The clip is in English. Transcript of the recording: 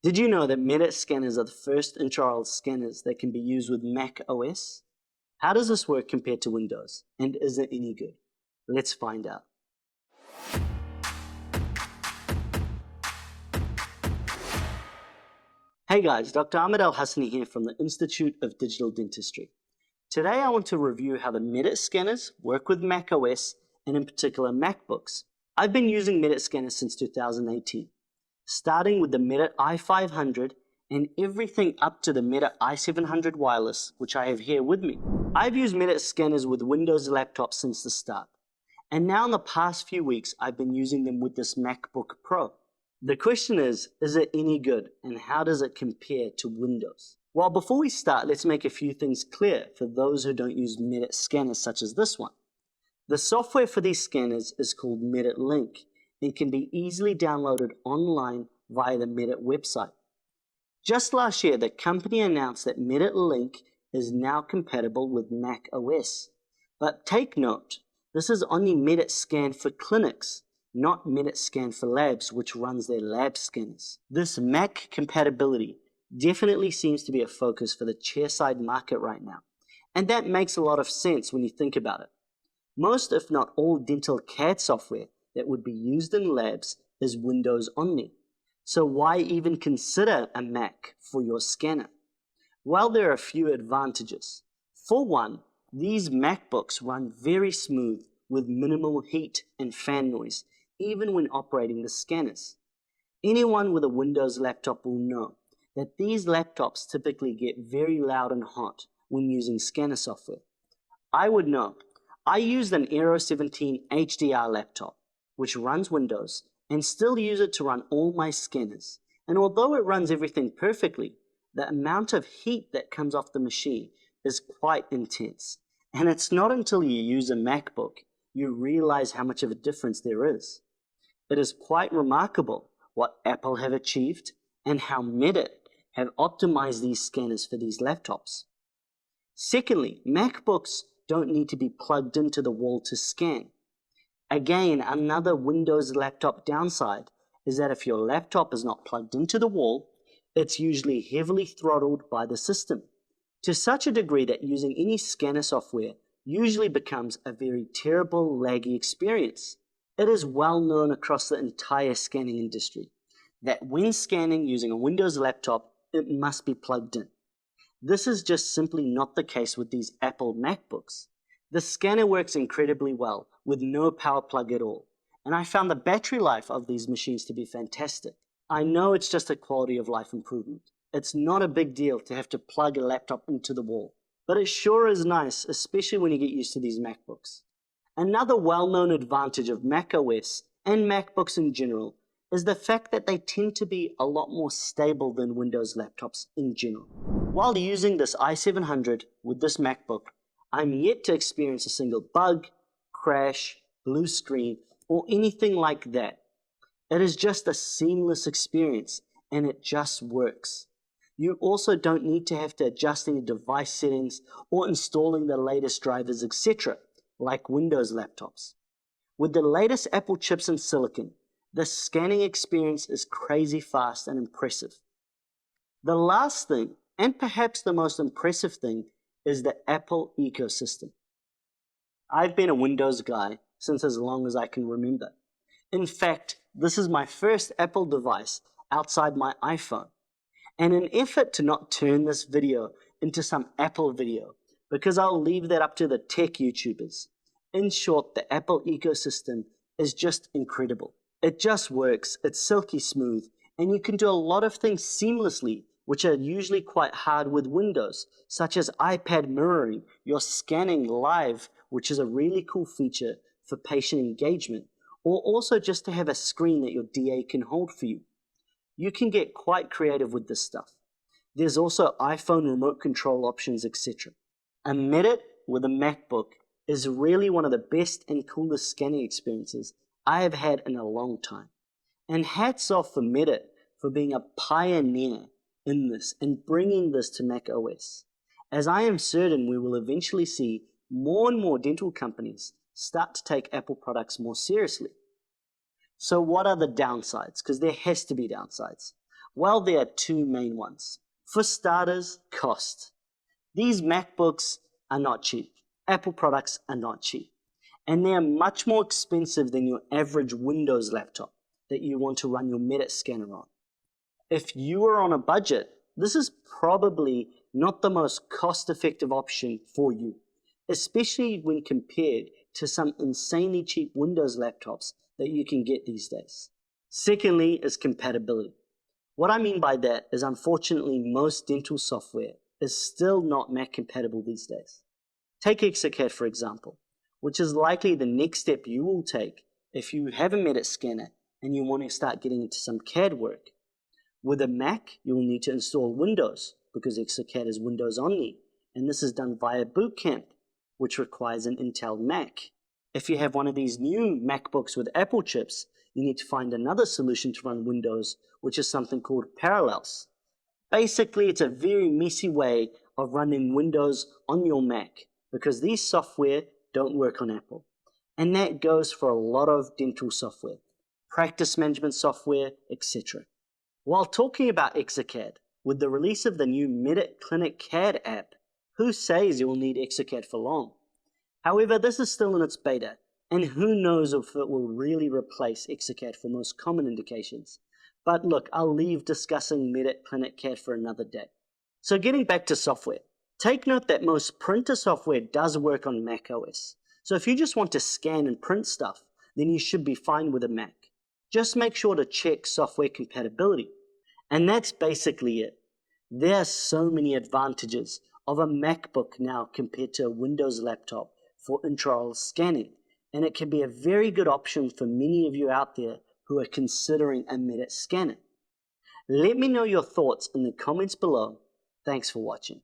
Did you know that Medit scanners are the first intraoral scanners that can be used with macOS? How does this work compared to Windows? And is it any good? Let's find out. Hey guys, Dr. Ahmad Al-Hassiny here from the Institute of Digital Dentistry. Today I want to review how the Medit scanners work with macOS and in particular MacBooks. I've been using Medit scanners since 2018, starting with the Medit i500 and everything up to the Medit i700 wireless, which I have here with me. I've used Medit scanners with Windows laptops since the start, and now in the past few weeks I've been using them with this MacBook Pro. The question is it any good, and how does it compare to Windows? Well, before we start, let's make a few things clear for those who don't use Medit scanners such as this one. The software for these scanners is called Medit Link and can be easily downloaded online via the Medit website. Just last year, the company announced that Medit Link is now compatible with macOS. But take note, this is only Medit Scan for clinics, not Medit Scan for labs, which runs their lab scanners. This Mac compatibility definitely seems to be a focus for the chairside market right now, and that makes a lot of sense when you think about it. Most, if not all, dental CAD software that would be used in labs is Windows only. So why even consider a Mac for your scanner? Well, there are a few advantages. For one, these MacBooks run very smooth with minimal heat and fan noise, even when operating the scanners. Anyone with a Windows laptop will know that these laptops typically get very loud and hot when using scanner software. I would know. I used an Aero 17 HDR laptop, which runs Windows, and still use it to run all my scanners. And although it runs everything perfectly, the amount of heat that comes off the machine is quite intense. And it's not until you use a MacBook you realize how much of a difference there is. It is quite remarkable what Apple have achieved and how Medit have optimized these scanners for these laptops. Secondly, MacBooks don't need to be plugged into the wall to scan. Again, another Windows laptop downside is that if your laptop is not plugged into the wall, it's usually heavily throttled by the system, to such a degree that using any scanner software usually becomes a very terrible, laggy experience. It is well known across the entire scanning industry that when scanning using a Windows laptop, it must be plugged in. This is just simply not the case with these Apple MacBooks. The scanner works incredibly well with no power plug at all, and I found the battery life of these machines to be fantastic. I know it's just a quality of life improvement. It's not a big deal to have to plug a laptop into the wall, but it sure is nice, especially when you get used to these MacBooks. Another well-known advantage of macOS and MacBooks in general is the fact that they tend to be a lot more stable than Windows laptops in general. While using this i700 with this MacBook, I'm yet to experience a single bug, crash, blue screen, or anything like that. It is just a seamless experience, and it just works. You also don't need to have to adjust any device settings or installing the latest drivers, etc., like Windows laptops. With the latest Apple chips and silicon, the scanning experience is crazy fast and impressive. The last thing, and perhaps the most impressive thing, is the Apple ecosystem. I've been a Windows guy since as long as I can remember. In fact, this is my first Apple device outside my iPhone. And in an effort to not turn this video into some Apple video, because I'll leave that up to the tech YouTubers. In short, the Apple ecosystem is just incredible. It just works, it's silky smooth, and you can do a lot of things seamlessly, which are usually quite hard with Windows, such as iPad mirroring, your scanning live, which is a really cool feature for patient engagement, or also just to have a screen that your DA can hold for you. You can get quite creative with this stuff. There's also iPhone remote control options, etc. A Medit with a MacBook is really one of the best and coolest scanning experiences I have had in a long time. And hats off for Medit for being a pioneer in this and bringing this to macOS, as I am certain we will eventually see more and more dental companies start to take Apple products more seriously. So what are the downsides? Because there has to be downsides. Well, there are two main ones. For starters, cost. These MacBooks are not cheap. Apple products are not cheap. And they are much more expensive than your average Windows laptop that you want to run your Medit scanner on. If you are on a budget, this is probably not the most cost-effective option for you, especially when compared to some insanely cheap Windows laptops that you can get these days. Secondly is compatibility. What I mean by that is, unfortunately, most dental software is still not Mac compatible these days. Take exocad for example, which is likely the next step you will take if you have a Medit scanner and you want to start getting into some CAD work. With a Mac, you will need to install Windows because exocad is Windows only, and this is done via Boot Camp, which requires an Intel Mac. If you have one of these new MacBooks with Apple chips, you need to find another solution to run Windows, which is something called Parallels. Basically, it's a very messy way of running Windows on your Mac because these software don't work on Apple. And that goes for a lot of dental software, practice management software, etc. While talking about exocad, with the release of the new Medit ClinicCAD app, who says you will need exocad for long? However, this is still in its beta, and who knows if it will really replace exocad for most common indications. But look, I'll leave discussing Medit ClinicCAD for another day. So getting back to software, take note that most printer software does work on macOS. So if you just want to scan and print stuff, then you should be fine with a Mac. Just make sure to check software compatibility. And that's basically it. There are so many advantages of a MacBook now compared to a Windows laptop for intraoral scanning, and it can be a very good option for many of you out there who are considering a Medit scanner. Let me know your thoughts in the comments below. Thanks for watching.